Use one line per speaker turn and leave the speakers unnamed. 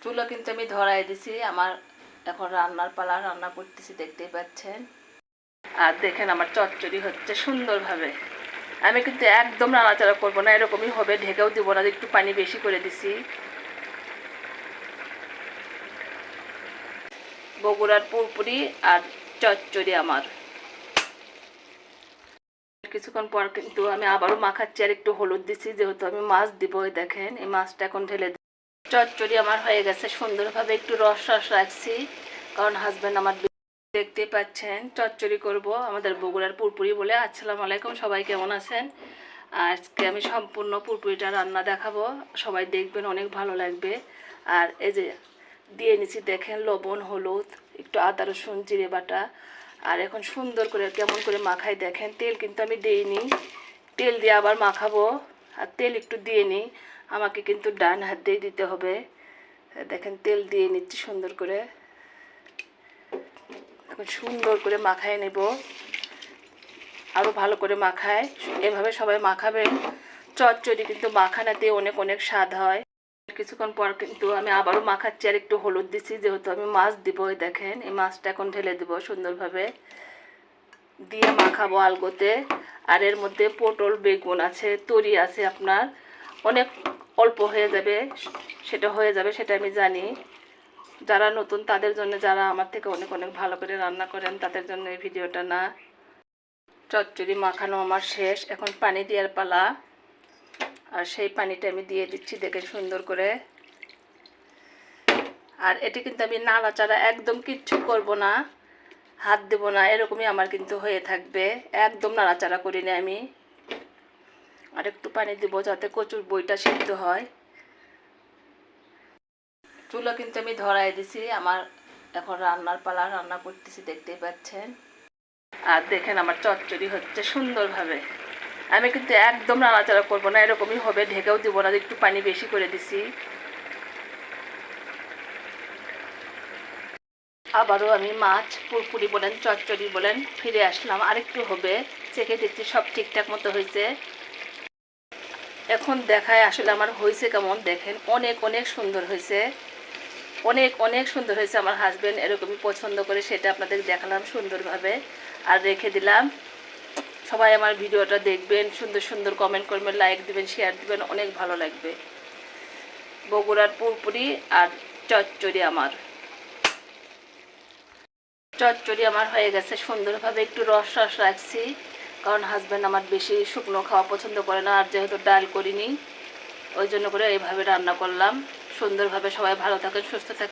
চুলা কিন্তু আমি ধরাই দিছি। আমার এখন রান্নার পালা, রান্না করতেছি, দেখতেই পাচ্ছেন। আর দেখেন আমার চচ্চড়ি হচ্ছে সুন্দরভাবে। আমি কিন্তু একদম নাড়াচাড়া করবো না, এরকমই হবে, ঢেকেও দিব না, একটু পানি বেশি করে দিছি। বগুড়ার পুরপুরি আর চচ্চড়ি আমার। কিছুক্ষণ পর কিন্তু আমি আবারও মাখাচ্ছি, আর একটু হলুদ দিছি, যেহেতু আমি মাছ দিব। দেখেন এই মাছটা এখন ঢেলে দিই। চচ্চড়ি আমার হয়ে গেছে সুন্দরভাবে, একটু রস রস রাখছি, কারণ হাজব্যান্ড আমার। দেখতে পাচ্ছেন চচ্চড়ি করব আমাদের বগুড়ার পুরপুরি বলে। আসসালামু আলাইকুম, সবাই কেমন আছেন? আজকে আমি সম্পূর্ণ পুরপুরিটা রান্না দেখাবো, সবাই দেখবেন, অনেক ভালো লাগবে। আর এই যে দিয়ে নিচ্ছি, দেখেন লবণ, হলুদ, একটু আদা রসুন জিরে বাটা। আর এখন সুন্দর করে কেমন করে মাখাই দেখেন। তেল কিন্তু আমি দিইনি, তেল দিয়ে আবার মাখাবো। আর তেল একটু দিয়ে নিই, আমাকে কিন্তু ডান হাত দিয়ে দিতে হবে। দেখেন তেল দিয়ে নিচ্ছি সুন্দর করে। এখন সুন্দর করে মাখায় নেব, আরও ভালো করে মাখায়। এভাবে সবাই মাখাবেন। চচ্চড়ি কিন্তু মাখানাতে অনেক অনেক স্বাদ হয়। কিছুক্ষণ পর কিন্তু আমি আবারও মাখাচ্ছি, আর একটু হলুদ দিচ্ছি, যেহেতু আমি মাছ দিব। দেখেন এই মাছটা এখন ঢেলে দেবো সুন্দরভাবে, দিয়ে মাখাবো আলগোতে। আর এর মধ্যে পটল বেগুন আছে, তরি আছে আপনার, অনেক অল্প হয়ে যাবে, সেটা হয়ে যাবে, সেটা আমি জানি। যারা নতুন তাদের জন্য, যারা আমার থেকে অনেক অনেক ভালো করে রান্না করেন তাদের জন্য এই ভিডিওটা না। চচ্চড়ি মাখানো আমার শেষ, এখন পানি দেওয়ার পালা। আর সেই পানিটা আমি দিয়ে দিচ্ছি, দেখে সুন্দর করে। আর এটি কিন্তু আমি নাড়াচাড়া একদম কিচ্ছু করব না, হাত দেব না, এরকমই আমার কিন্তু হয়ে থাকবে। একদম নাড়াচাড়া করি না আমি। আর একটু পানি দেবো যাতে কচুর বইটা সিদ্ধ হয়। চুলা কিন্তু আমি ধরাই দিছি, আমার এখন রান্নার পালা, রান্না করতেছি, দেখতেই পাচ্ছেন। আর দেখেন আমার চচ্চড়ি হচ্ছে সুন্দরভাবে। আমি কিন্তু একদম নাড়াচাড়া করবো না, এরকমই হবে, ঢেকেও দিব না, একটু পানি বেশি করে দিছি। আবারও আমি মাছ, পুরপুরি বলেন চচ্চড়ি বলেন, ফিরে আসলাম। আরেকটু হবে, চেখে দেখছি সব ঠিকঠাক মতো হয়েছে। এখন দেখায় আসলে আমার হয়েছে কেমন, দেখেন অনেক অনেক সুন্দর হয়েছে, অনেক অনেক সুন্দর হয়েছে। আমার হাজব্যান্ড এরকমই পছন্দ করে, সেটা আপনাদের দেখালাম সুন্দরভাবে, আর রেখে দিলাম। সবাই আমার ভিডিওটা দেখবেন, সুন্দর সুন্দর কমেন্ট করবেন, লাইক দিবেন, শেয়ার দিবেন, অনেক ভালো লাগবে। বগুড়ার পুরপুরি আর চচ্চড়ি আমার। চচ্চড়ি আমার হয়ে গেছে সুন্দরভাবে, একটু রস রস রাখছি, কারণ হাজব্যান্ড আমার বেশি শুকনো খাওয়া পছন্দ করে না। আর যেহেতু ডাল করিনি, ওই জন্য করে এইভাবে রান্না করলাম সুন্দরভাবে। সবাই ভালো থাকেন, সুস্থ থাকেন।